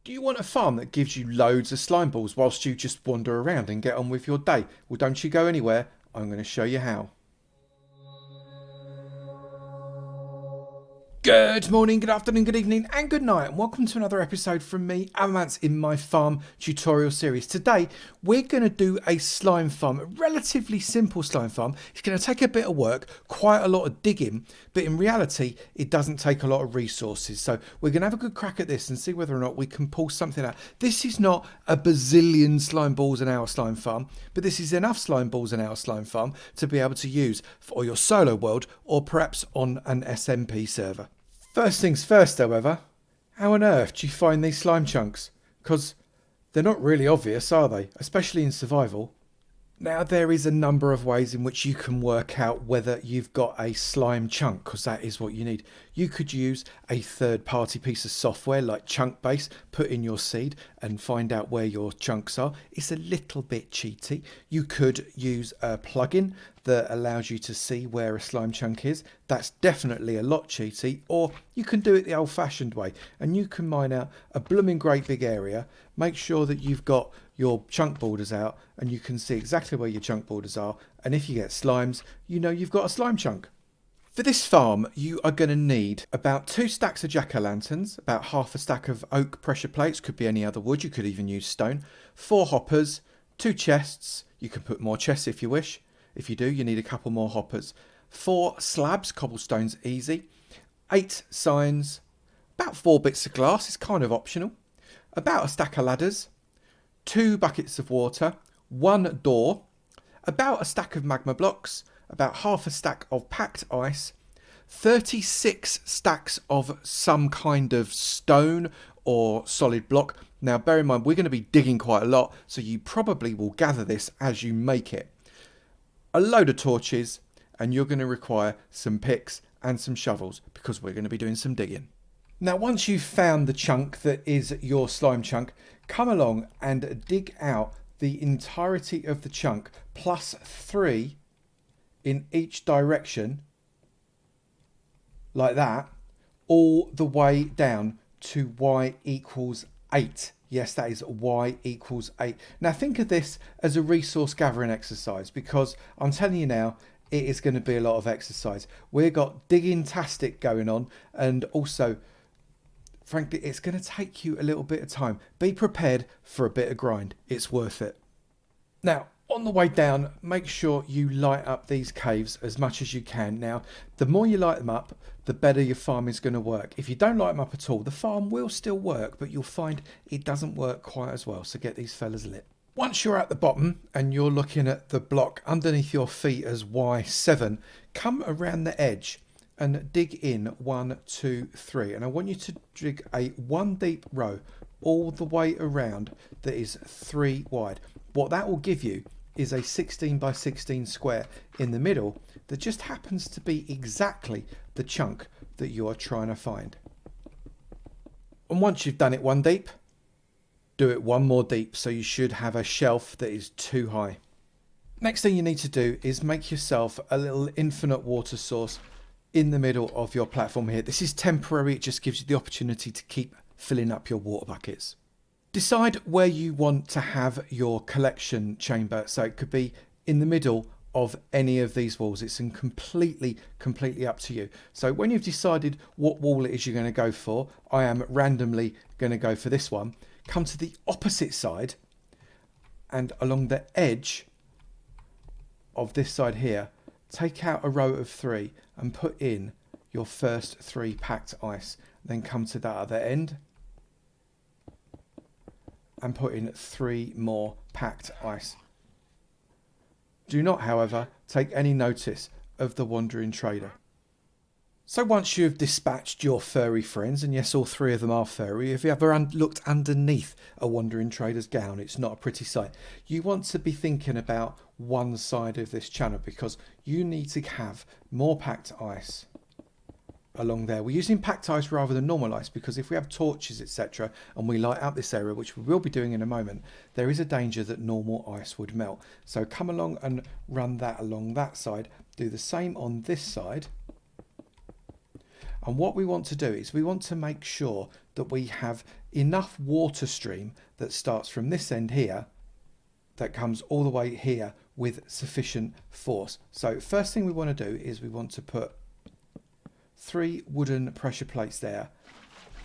Do you want a farm that gives you loads of slime balls whilst you just wander around and get on with your day? Well, don't you go anywhere. I'm going to show you how. Good morning, good afternoon, good evening, and good night, and welcome to another episode from me, Avomance, in my farm tutorial series. Today, we're going to do a slime farm, a relatively simple slime farm. It's going to take a bit of work, quite a lot of digging, but in reality, it doesn't take a lot of resources. So we're going to have a good crack at this and see whether or not we can pull something out. This is not a bazillion slime balls in our slime farm, but this is enough slime balls in our slime farm to be able to use for your solo world or perhaps on an SMP server. First things first, however, how on earth do you find these slime chunks? Because they're not really obvious, are they? Especially in survival. Now, there is a number of ways in which you can work out whether you've got a slime chunk, because that is what you need. You could use a third-party piece of software like Chunkbase, put in your seed and find out where your chunks are. It's a little bit cheaty. You could use a plugin that allows you to see where a slime chunk is. That's definitely a lot cheaty. Or you can do it the old-fashioned way, and you can mine out a blooming great big area. Make sure that you've got your chunk borders out and you can see exactly where your chunk borders are, and if you get slimes, you know you've got a slime chunk. For this farm, you are going to need about 2 stacks of jack-o'-lanterns, about half a stack of oak pressure plates, could be any other wood, you could even use stone, 4 hoppers, 2 chests, you can put more chests if you wish. If you do, you need a couple more hoppers, 4 slabs, cobblestone's easy, 8 signs, about 4 bits of glass, it's kind of optional, about a stack of ladders, 2 buckets of water, 1 door, about a stack of magma blocks, about half a stack of packed ice, 36 stacks of some kind of stone or solid block. Now bear in mind, we're going to be digging quite a lot, so you probably will gather this as you make it. A load of torches, and you're going to require some picks and some shovels because we're going to be doing some digging. Now, once you've found the chunk that is your slime chunk, come along and dig out the entirety of the chunk plus 3 in each direction, like that, all the way down to y equals 8. Yes, that is y equals 8. Now, think of this as a resource gathering exercise because I'm telling you now, it is going to be a lot of exercise. We've got digging-tastic going on, and also, frankly, it's going to take you a little bit of time. Be prepared for a bit of grind. It's worth it. Now, on the way down, make sure you light up these caves as much as you can. Now, the more you light them up, the better your farm is going to work. If you don't light them up at all, the farm will still work, but you'll find it doesn't work quite as well. So get these fellas lit. Once you're at the bottom and you're looking at the block underneath your feet as Y7, come around the edge and dig in 1, 2, 3, and I want you to dig a 1 deep row all the way around that is 3 wide. What that will give you is a 16 by 16 square in the middle that just happens to be exactly the chunk that you are trying to find. And once you've done it 1 deep, do it 1 more deep, so you should have a shelf that is 2 high. Next thing you need to do is make yourself a little infinite water source in the middle of your platform here. This is temporary, it just gives you the opportunity to keep filling up your water buckets. Decide where you want to have your collection chamber, so it could be in the middle of any of these walls. It's completely up to you. So when you've decided what wall it is you're going to go for, I am randomly going to go for this one. Come to the opposite side and along the edge of this side here, take out a row of 3 and put in your first 3 packed ice. Then come to that other end and put in 3 more packed ice. Do not, however, take any notice of the wandering trader. So once you've dispatched your furry friends, and yes, all 3 of them are furry, if you ever looked underneath a wandering trader's gown, it's not a pretty sight. You want to be thinking about one side of this channel because you need to have more packed ice along there. We're using packed ice rather than normal ice because if we have torches, etc., and we light up this area, which we will be doing in a moment, there is a danger that normal ice would melt. So come along and run that along that side. Do the same on this side. And what we want to do is we want to make sure that we have enough water stream that starts from this end here that comes all the way here with sufficient force. So first thing we want to do is we want to put 3 wooden pressure plates there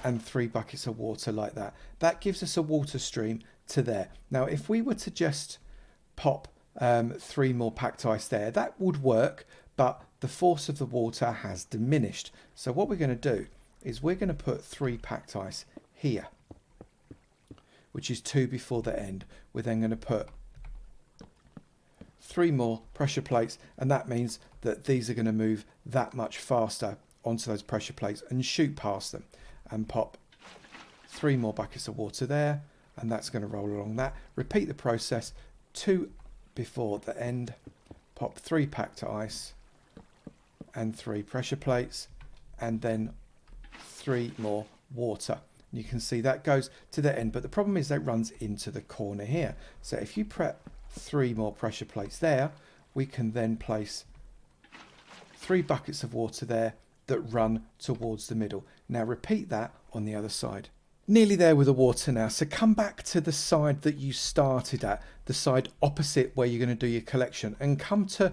and 3 buckets of water like that. That gives us a water stream to there. Now if we were to just pop 3 more packed ice there, that would work, but the force of the water has diminished. So what we're going to do is we're going to put 3 packed ice here, which is 2 before the end. We're then going to put 3 more pressure plates, and that means that these are going to move that much faster onto those pressure plates and shoot past them, and pop 3 more buckets of water there, and that's going to roll along that. Repeat the process 2 before the end, pop 3 packed ice and 3 pressure plates, and then 3 more water. You can see that goes to the end, but the problem is that runs into the corner here. So if you prep 3 more pressure plates there, we can then place 3 buckets of water there that run towards the middle. Now repeat that on the other side. Nearly there with the water now, so come back to the side that you started at, the side opposite where you're going to do your collection, and come to,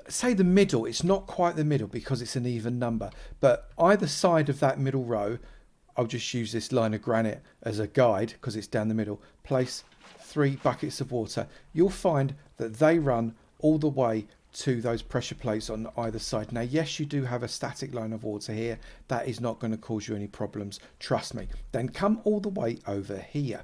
say, the middle. It's not quite the middle because it's an even number, but either side of that middle row, I'll just use this line of granite as a guide because it's down the middle, place 3 buckets of water. You'll find that they run all the way to those pressure plates on either side. Now yes, you do have a static line of water here. That is not going to cause you any problems, trust me. Then come all the way over here.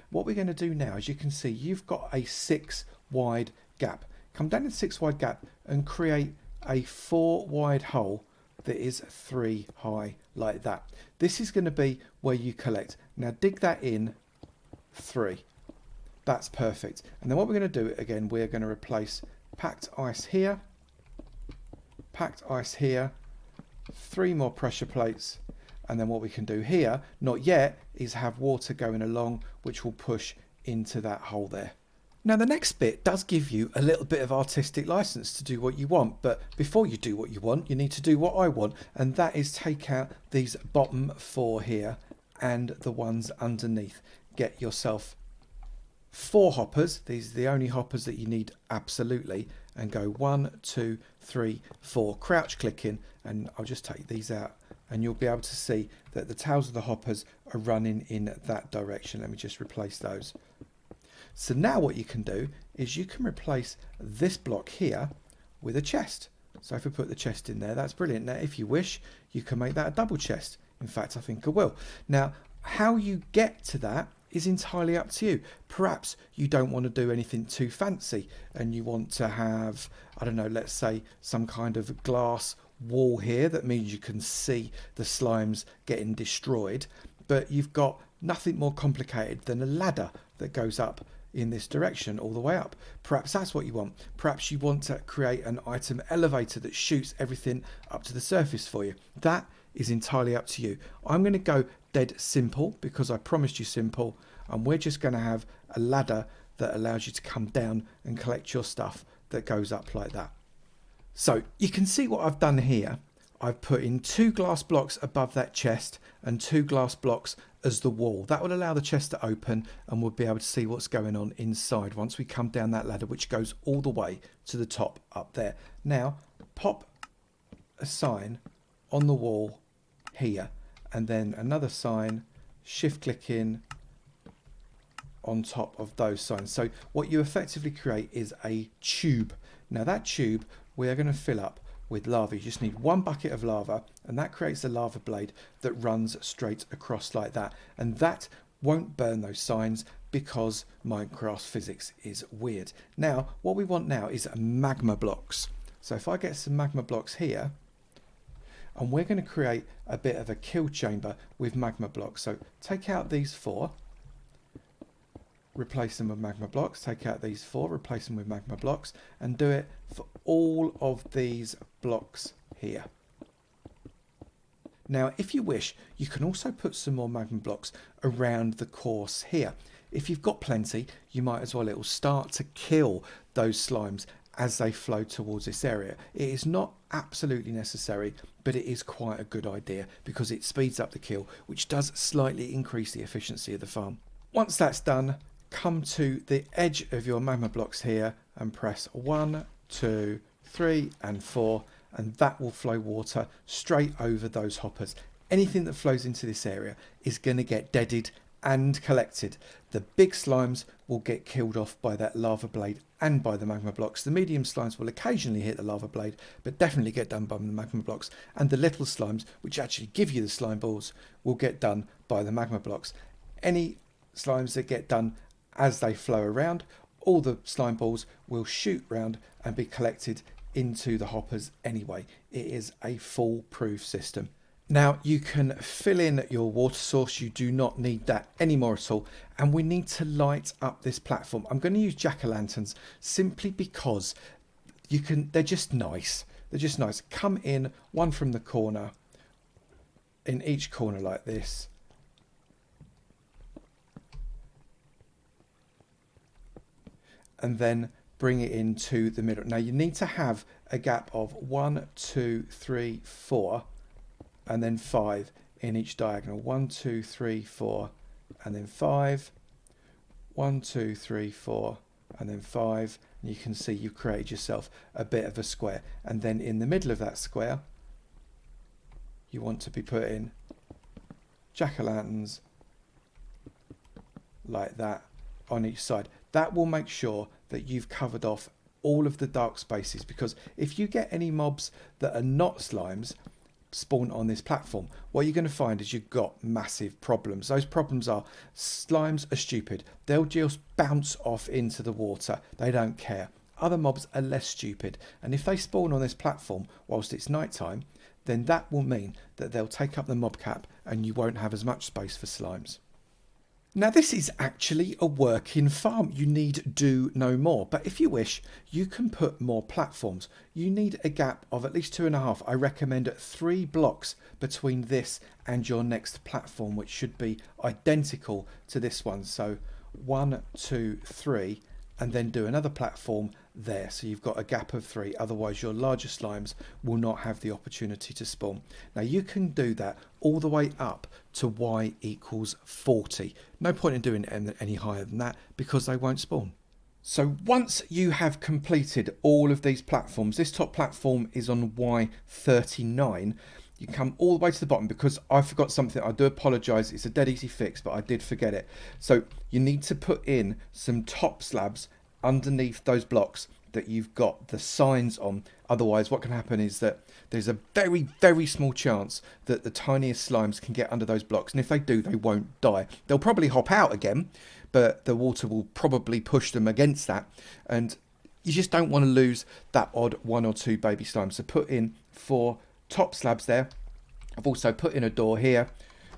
What we're going to do now, as you can see, you've got a 6 wide gap. Come down to the 6 wide gap and create a 4 wide hole that is 3 high like that. This is going to be where you collect. Now dig that in 3. That's perfect. And then what we're going to do again, we're going to replace packed ice here, packed ice here, 3 more pressure plates, and then what we can do here, not yet, is have water going along, which will push into that hole there. Now the next bit does give you a little bit of artistic license to do what you want, but before you do what you want, you need to do what I want, and that is take out these bottom 4 here and the ones underneath. Get yourself 4 hoppers. These are the only hoppers that you need absolutely, and go 1, 2, 3, 4. Crouch click in, and I'll just take these out, and you'll be able to see that the tails of the hoppers are running in that direction. Let me just replace those. So now what you can do is you can replace this block here with a chest. So if we put the chest in there, that's brilliant. Now if you wish, you can make that a double chest. In fact, I think I will. Now how you get to that is entirely up to you. Perhaps you don't want to do anything too fancy and you want to have, I don't know, let's say some kind of glass wall here that means you can see the slimes getting destroyed, but you've got nothing more complicated than a ladder that goes up in this direction all the way up. Perhaps that's what you want. Perhaps you want to create an item elevator that shoots everything up to the surface for you. That is entirely up to you. I'm going to go dead simple because I promised you simple, and we're just going to have a ladder that allows you to come down and collect your stuff that goes up like that. So you can see what I've done here. I've put in 2 glass blocks above that chest and 2 glass blocks as the wall. That will allow the chest to open and we'll be able to see what's going on inside once we come down that ladder, which goes all the way to the top up there. Now pop a sign on the wall here, and then another sign, shift click in on top of those signs. So what you effectively create is a tube. Now that tube we are going to fill up with lava. You just need 1 bucket of lava, and that creates a lava blade that runs straight across like that, and that won't burn those signs because Minecraft physics is weird. Now what we want now is magma blocks. So if I get some magma blocks here, and we're going to create a bit of a kill chamber with magma blocks. So take out these 4, replace them with magma blocks, take out these 4, replace them with magma blocks, and do it for all of these blocks here. Now if you wish, you can also put some more magma blocks around the course here. If you've got plenty, you might as well, it will start to kill those slimes as they flow towards this area. It is not absolutely necessary, but it is quite a good idea because it speeds up the kill, which does slightly increase the efficiency of the farm. Once that's done, come to the edge of your magma blocks here and press 1, 2, 3 and 4, and that will flow water straight over those hoppers. Anything that flows into this area is going to get deaded and collected. The big slimes will get killed off by that lava blade and by the magma blocks. The medium slimes will occasionally hit the lava blade, but definitely get done by the magma blocks. And the little slimes, which actually give you the slime balls, will get done by the magma blocks. Any slimes that get done as they flow around, all the slime balls will shoot round and be collected into the hoppers anyway. It is a foolproof system. Now you can fill in your water source. You do not need that anymore at all. And we need to light up this platform. I'm going to use jack-o'-lanterns simply because they're just nice. They're just nice. Come in one from the corner, in each corner like this. And then bring it into the middle. Now you need to have a gap of 1, 2, 3, 4. And then 5 in each diagonal. 1, 2, 3, 4, and then 5. 1, 2, 3, 4, and then 5. And you can see you've created yourself a bit of a square. And then in the middle of that square, you want to be putting jack-o'-lanterns like that on each side. That will make sure that you've covered off all of the dark spaces, because if you get any mobs that are not slimes spawn on this platform, what you're going to find is you've got massive problems. Those problems are slimes are stupid. They'll just bounce off into the water. They don't care. Other mobs are less stupid, and if they spawn on this platform whilst it's nighttime, then that will mean that they'll take up the mob cap and you won't have as much space for slimes. Now this is actually a working farm. You need do no more. But if you wish, you can put more platforms. You need a gap of at least 2.5. I recommend 3 blocks between this and your next platform, which should be identical to this one. So 1, 2, 3, and then do another platform there. So you've got a gap of 3. Otherwise your larger slimes will not have the opportunity to spawn. Now you can do that all the way up to y equals 40. No point in doing it any higher than that because they won't spawn. So once you have completed all of these platforms, this top platform is on y39. You come all the way to the bottom, because I forgot something. I do apologise. It's a dead easy fix, but I did forget it. So you need to put in some top slabs underneath those blocks that you've got the signs on. Otherwise, what can happen is that there's a very, very small chance that the tiniest slimes can get under those blocks. And if they do, they won't die. They'll probably hop out again, but the water will probably push them against that. And you just don't want to lose that odd 1 or 2 baby slimes. So put in 4 top slabs there. I've also put in a door here,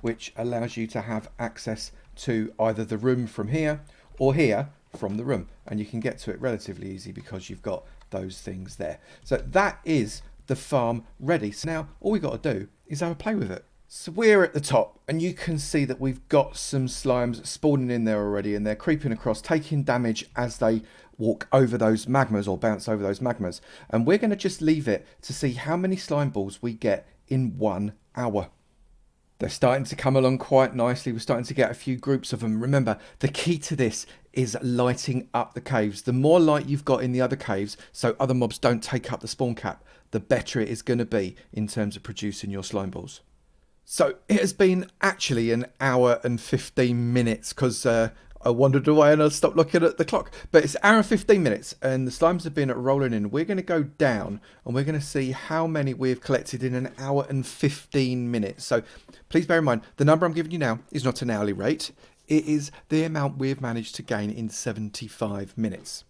which allows you to have access to either the room from here or here from the room, and you can get to it relatively easy because you've got those things there. So that is the farm ready. So now all we've got to do is have a play with it. So we're at the top, and you can see that we've got some slimes spawning in there already, and they're creeping across, taking damage as they walk over those magmas or bounce over those magmas. And we're going to just leave it to see how many slime balls we get in 1 hour. They're starting to come along quite nicely. We're starting to get a few groups of them. Remember, the key to this is lighting up the caves. The more light you've got in the other caves, so other mobs don't take up the spawn cap, the better it is going to be in terms of producing your slime balls. So it has been actually an hour and 15 minutes because I wandered away and I stopped looking at the clock. But it's an hour and 15 minutes and the slimes have been rolling in. We're going to go down and we're going to see how many we've collected in an hour and 15 minutes. So please bear in mind, the number I'm giving you now is not an hourly rate. It is the amount we've managed to gain in 75 minutes.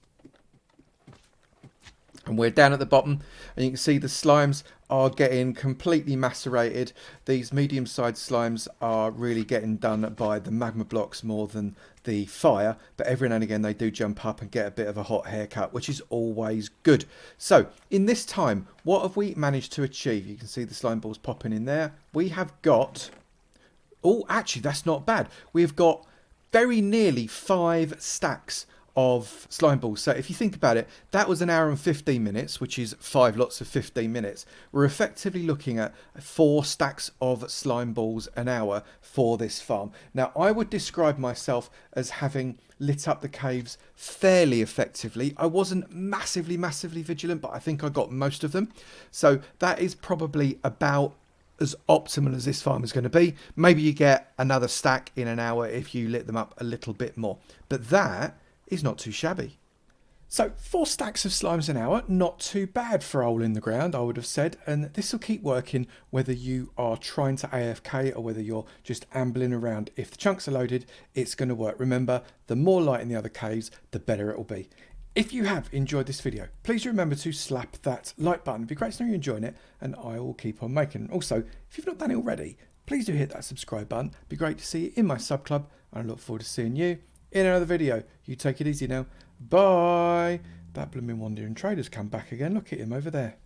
And we're down at the bottom and you can see the slimes are getting completely macerated. These medium-sized slimes are really getting done by the magma blocks more than the fire, but every now and again they do jump up and get a bit of a hot haircut, which is always good. So in this time, what have we managed to achieve? You can see the slime balls popping in there. We have got, oh actually that's not bad, we've got very nearly 5 stacks of slime balls. So if you think about it, that was an hour and 15 minutes, which is 5 lots of 15 minutes. We're effectively looking at 4 stacks of slime balls an hour for this farm. Now, I would describe myself as having lit up the caves fairly effectively. I wasn't massively vigilant, but I think I got most of them. So that is probably about as optimal as this farm is going to be. Maybe you get another stack in an hour if you lit them up a little bit more. But that is not too shabby. So 4 stacks of slimes an hour, not too bad for a hole in the ground, I would have said. And this will keep working whether you are trying to AFK or whether you're just ambling around. If the chunks are loaded, it's going to work. Remember, the more light in the other caves, the better it will be. If you have enjoyed this video, please remember to slap that like button. It'd be great to know you're enjoying it, and I will keep on making. Also, if you've not done it already, please do hit that subscribe button. It'd be great to see you in my sub club, and I look forward to seeing you in another video. You take it easy now. Bye. That blooming wandering trader's come back again. Look at him over there.